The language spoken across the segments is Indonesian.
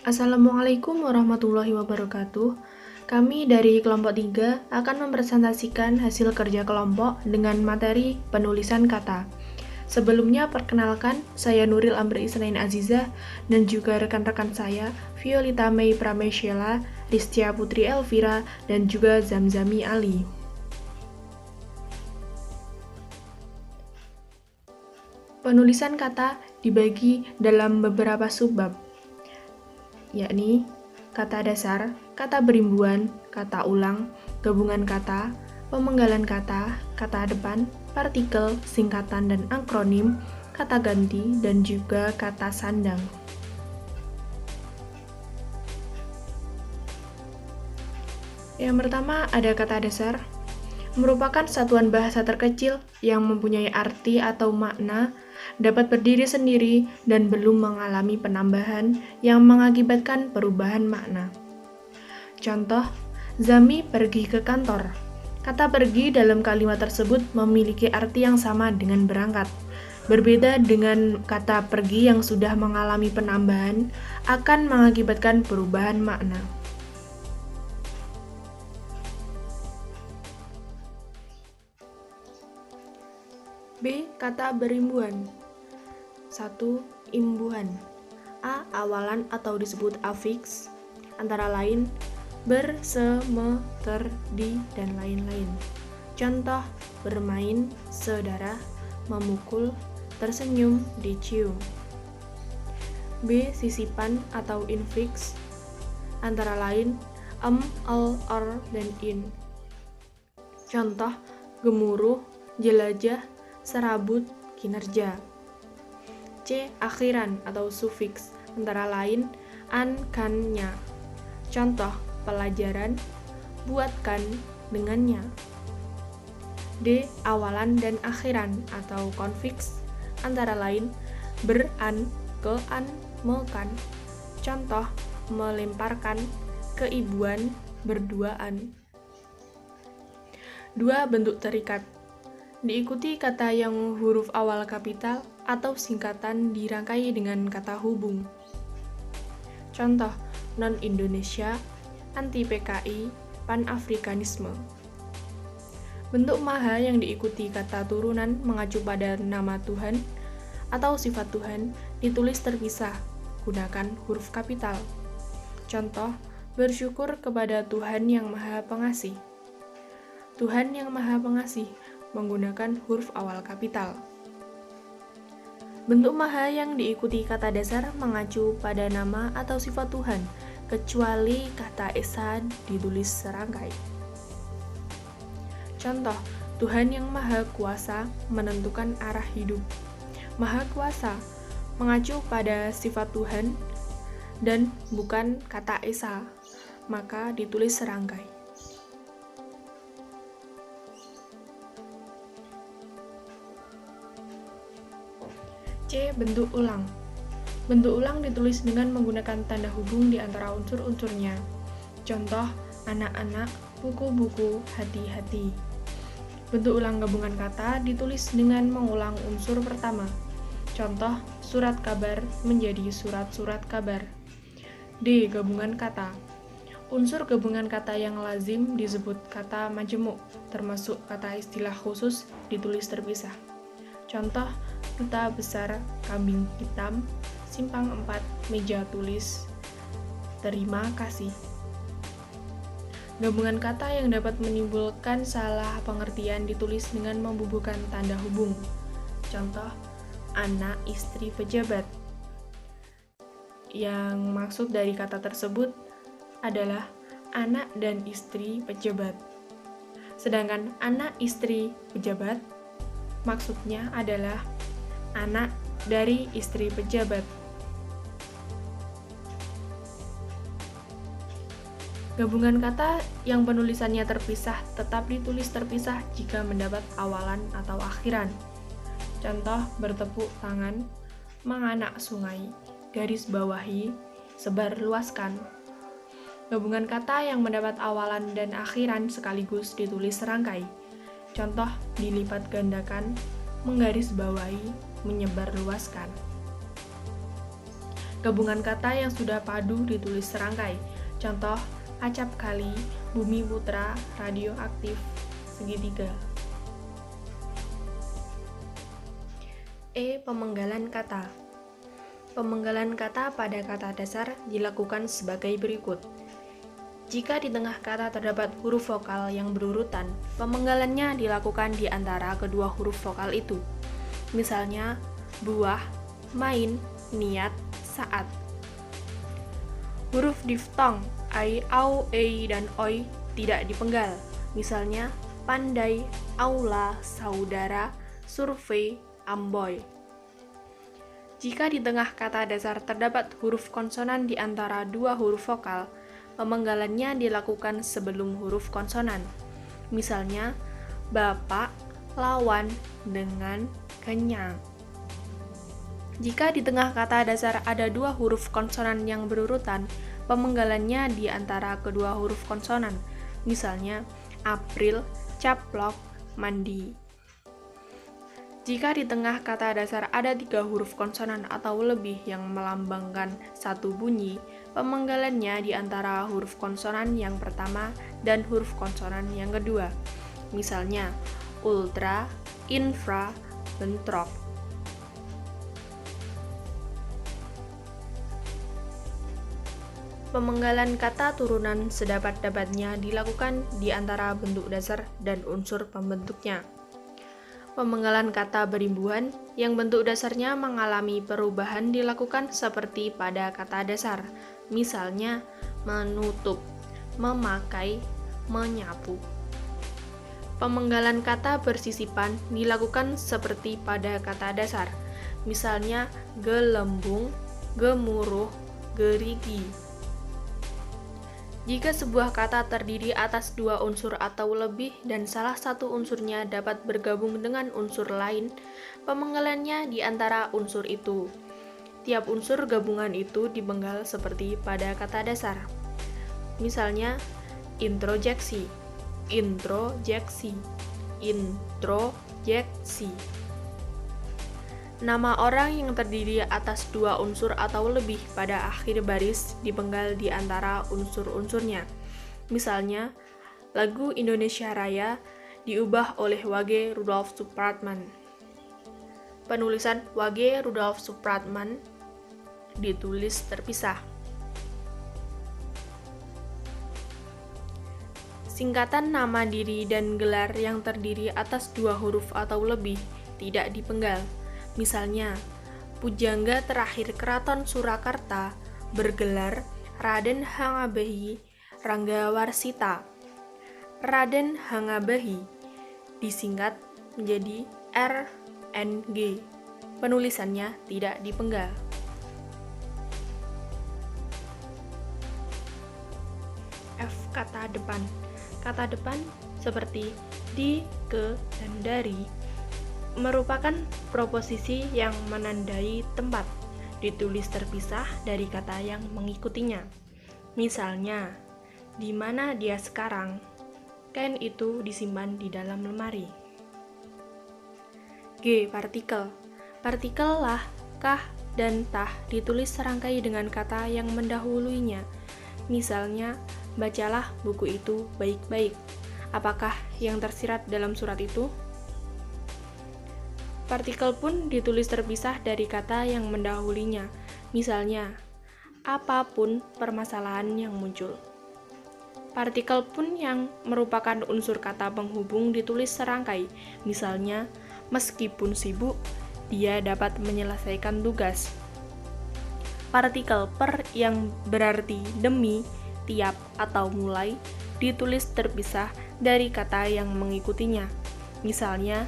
Assalamualaikum warahmatullahi wabarakatuh. Kami dari kelompok 3 akan mempresentasikan hasil kerja kelompok dengan materi penulisan kata. Sebelumnya perkenalkan, saya Nuril Amri Isnain Azizah dan juga rekan-rekan saya, Violeta Mei Prameshela, Ristia Putri Elvira, dan juga Zamzami Ali. Penulisan kata dibagi dalam beberapa subbab, yakni kata dasar, kata berimbuan, kata ulang, gabungan kata, pemenggalan kata, kata depan, partikel, singkatan dan akronim, kata ganti, dan juga kata sandang. Yang pertama ada kata dasar, merupakan satuan bahasa terkecil yang mempunyai arti atau makna, dapat berdiri sendiri dan belum mengalami penambahan yang mengakibatkan perubahan makna. Contoh, Zami pergi ke kantor. Kata pergi dalam kalimat tersebut memiliki arti yang sama dengan berangkat. Berbeda dengan kata pergi yang sudah mengalami penambahan akan mengakibatkan perubahan makna. B. Kata berimbuan. 1. Imbuhan. A. Awalan atau disebut afiks, antara lain ber, se, me, ter, di, dan lain-lain. Contoh, bermain, saudara, memukul, tersenyum, dicium. B. Sisipan atau infiks, antara lain al, or, dan in. Contoh, gemuruh, jelajah, serabut, kinerja. C. Akhiran atau sufiks, antara lain an, kan, nya. Contoh, pelajaran, buatkan, dengannya. D. Awalan dan akhiran atau konfiks, antara lain beran, kean, mekan. Contoh, melemparkan, keibuan, berduaan. 2. Bentuk terikat. Diikuti kata yang huruf awal kapital atau singkatan dirangkai dengan kata hubung. Contoh, non-Indonesia, anti-PKI, pan-Afrikanisme. Bentuk maha yang diikuti kata turunan mengacu pada nama Tuhan atau sifat Tuhan ditulis terpisah, gunakan huruf kapital. Contoh, bersyukur kepada Tuhan yang Maha Pengasih. Tuhan yang Maha Pengasih menggunakan huruf awal kapital. Bentuk maha yang diikuti kata dasar mengacu pada nama atau sifat Tuhan, kecuali kata esa ditulis serangkai. Contoh, Tuhan yang Maha Kuasa menentukan arah hidup. Maha Kuasa mengacu pada sifat Tuhan dan bukan kata esa, maka ditulis serangkai. C. Bentuk ulang. Bentuk ulang ditulis dengan menggunakan tanda hubung di antara unsur-unsurnya. Contoh, anak-anak, buku-buku, hati-hati. Bentuk ulang gabungan kata ditulis dengan mengulang unsur pertama. Contoh, surat kabar menjadi surat-surat kabar. D. Gabungan kata. Unsur gabungan kata yang lazim disebut kata majemuk, termasuk kata istilah khusus ditulis terpisah. Contoh, duta besar, kambing hitam, simpang 4, meja tulis, terima kasih. Gabungan kata yang dapat menimbulkan salah pengertian ditulis dengan membubuhkan tanda hubung. Contoh, anak istri pejabat. Yang maksud dari kata tersebut adalah anak dan istri pejabat. Sedangkan anak istri pejabat maksudnya adalah anak dari istri pejabat. Gabungan kata yang penulisannya terpisah tetap ditulis terpisah jika mendapat awalan atau akhiran. Contoh, bertepuk tangan, menganak sungai, garis bawahi, sebar luaskan. Gabungan kata yang mendapat awalan dan akhiran sekaligus ditulis serangkai. Contoh, dilipat gandakan, menggaris bawahi, menyebar luaskan. Gabungan kata yang sudah padu ditulis serangkai. Contoh, acap kali, bumi putra, radioaktif, segitiga. Pemenggalan kata. Pemenggalan kata pada kata dasar dilakukan sebagai berikut. Jika di tengah kata terdapat huruf vokal yang berurutan, pemenggalannya dilakukan di antara kedua huruf vokal itu. Misalnya, buah, main, niat, saat. Huruf diftong, ai, au, ei, dan oi tidak dipenggal. Misalnya, pandai, aula, saudara, survei, amboy. Jika di tengah kata dasar terdapat huruf konsonan di antara dua huruf vokal, pemenggalannya dilakukan sebelum huruf konsonan. Misalnya, bapak, lawan, dengan, kenyang. Jika di tengah kata dasar ada dua huruf konsonan yang berurutan, pemenggalannya di antara kedua huruf konsonan. Misalnya, April, caplok, mandi. Jika di tengah kata dasar ada tiga huruf konsonan atau lebih yang melambangkan satu bunyi, pemenggalannya di antara huruf konsonan yang pertama dan huruf konsonan yang kedua. Misalnya, ultra, infra, bentrok. Pemenggalan kata turunan sedapat-dapatnya dilakukan di antara bentuk dasar dan unsur pembentuknya. Pemenggalan kata berimbuhan yang bentuk dasarnya mengalami perubahan dilakukan seperti pada kata dasar. Misalnya, menutup, memakai, menyapu. Pemenggalan kata bersisipan dilakukan seperti pada kata dasar. Misalnya, gelembung, gemuruh, gerigi. Jika sebuah kata terdiri atas dua unsur atau lebih dan salah satu unsurnya dapat bergabung dengan unsur lain, pemenggalannya di antara unsur itu. Tiap unsur gabungan itu dipenggal seperti pada kata dasar. Misalnya, introjeksi, introjeksi, introjeksi. Nama orang yang terdiri atas dua unsur atau lebih pada akhir baris dipenggal di antara unsur-unsurnya. Misalnya, lagu Indonesia Raya diubah oleh Wage Rudolf Supratman. Penulisan Wage Rudolf Supratman ditulis terpisah. Singkatan nama diri dan gelar yang terdiri atas dua huruf atau lebih tidak dipenggal. Misalnya, pujangga terakhir Keraton Surakarta bergelar Raden Hangabehi Ranggawarsita. Raden Hangabehi disingkat menjadi RNG. Penulisannya tidak dipenggal. F. Kata depan. Kata depan seperti di, ke, dan dari merupakan proposisi yang menandai tempat, ditulis terpisah dari kata yang mengikutinya. Misalnya, di mana dia sekarang? Kain itu disimpan di dalam lemari. G. Partikel. Partikel lah, kah, dan tah ditulis serangkai dengan kata yang mendahuluinya. Misalnya, bacalah buku itu baik-baik. Apakah yang tersirat dalam surat itu? Partikel pun ditulis terpisah dari kata yang mendahulinya. Misalnya, apapun permasalahan yang muncul. Partikel pun yang merupakan unsur kata penghubung ditulis serangkai. Misalnya, meskipun sibuk, dia dapat menyelesaikan tugas. Partikel per yang berarti demi, tiap, atau mulai ditulis terpisah dari kata yang mengikutinya. Misalnya,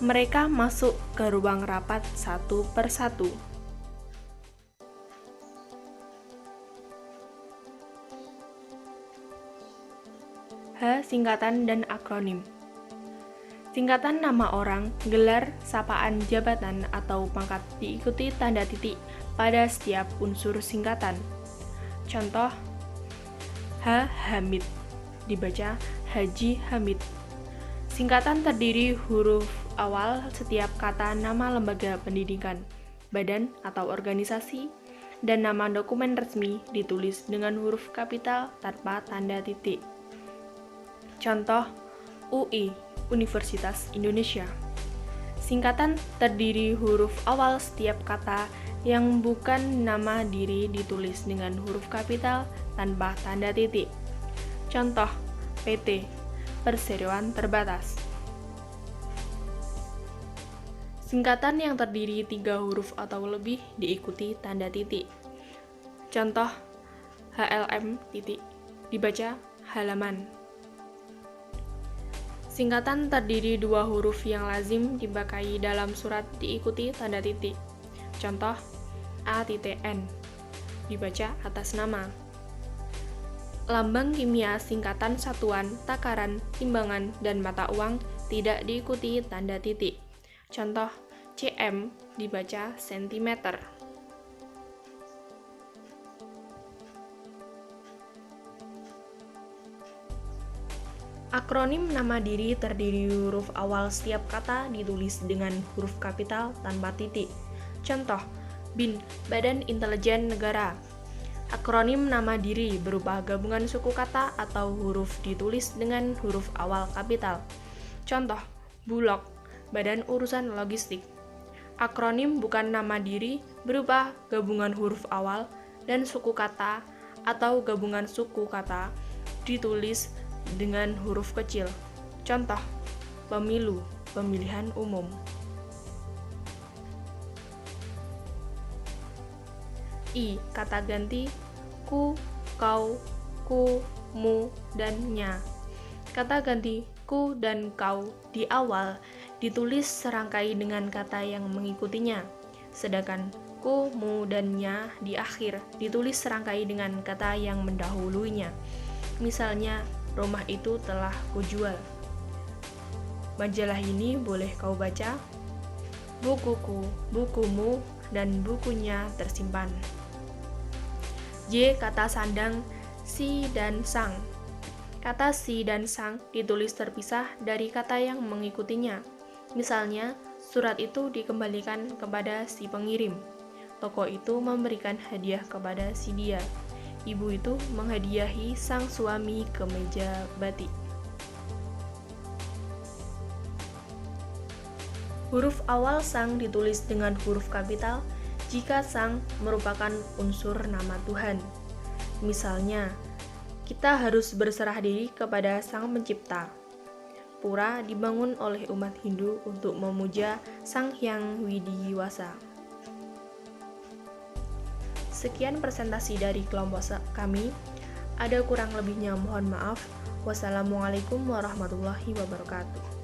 mereka masuk ke ruang rapat satu persatu. H. Singkatan dan akronim. Singkatan nama orang, gelar, sapaan, jabatan, atau pangkat diikuti tanda titik pada setiap unsur singkatan. Contoh, H. Hamid, dibaca Haji Hamid. Singkatan terdiri huruf awal setiap kata nama lembaga pendidikan, badan atau organisasi, dan nama dokumen resmi ditulis dengan huruf kapital tanpa tanda titik. Contoh, UI, Universitas Indonesia. Singkatan terdiri huruf awal setiap kata yang bukan nama diri ditulis dengan huruf kapital tanpa tanda titik. Contoh, PT, Perseroan Terbatas. Singkatan yang terdiri 3 huruf atau lebih diikuti tanda titik. Contoh, HLM titik, dibaca halaman. Singkatan terdiri 2 huruf yang lazim dipakai dalam surat diikuti tanda titik. Contoh, A.N, dibaca atas nama. Lambang kimia singkatan satuan, takaran, timbangan, dan mata uang tidak diikuti tanda titik. Contoh, cm dibaca sentimeter. Akronim nama diri terdiri huruf awal setiap kata ditulis dengan huruf kapital tanpa titik. Contoh, BIN, Badan Intelijen Negara. Akronim nama diri berupa gabungan suku kata atau huruf ditulis dengan huruf awal kapital. Contoh, Bulog, Badan Urusan Logistik. Akronim bukan nama diri berupa gabungan huruf awal dan suku kata atau gabungan suku kata ditulis dengan huruf kecil. Contoh, Pemilu, Pemilihan Umum. I. Kata ganti ku, kau, ku, mu, dan nya. Kata ganti ku dan kau di awal ditulis serangkai dengan kata yang mengikutinya, sedangkan ku, mu, dan nya di akhir ditulis serangkai dengan kata yang mendahulunya. Misalnya, rumah itu telah kujual. Majalah ini boleh kau baca. Bukuku, bukumu, dan bukunya tersimpan. J. Kata sandang si dan sang. Kata si dan sang ditulis terpisah dari kata yang mengikutinya. Misalnya, surat itu dikembalikan kepada si pengirim. Toko itu memberikan hadiah kepada si dia. Ibu itu menghadiahi sang suami kemeja batik. Huruf awal sang ditulis dengan huruf kapital jika sang merupakan unsur nama Tuhan. Misalnya, kita harus berserah diri kepada Sang Pencipta. Pura dibangun oleh umat Hindu untuk memuja Sang Hyang Widiwasa. Sekian presentasi dari kelompok kami. Ada kurang lebihnya mohon maaf. Wassalamualaikum warahmatullahi wabarakatuh.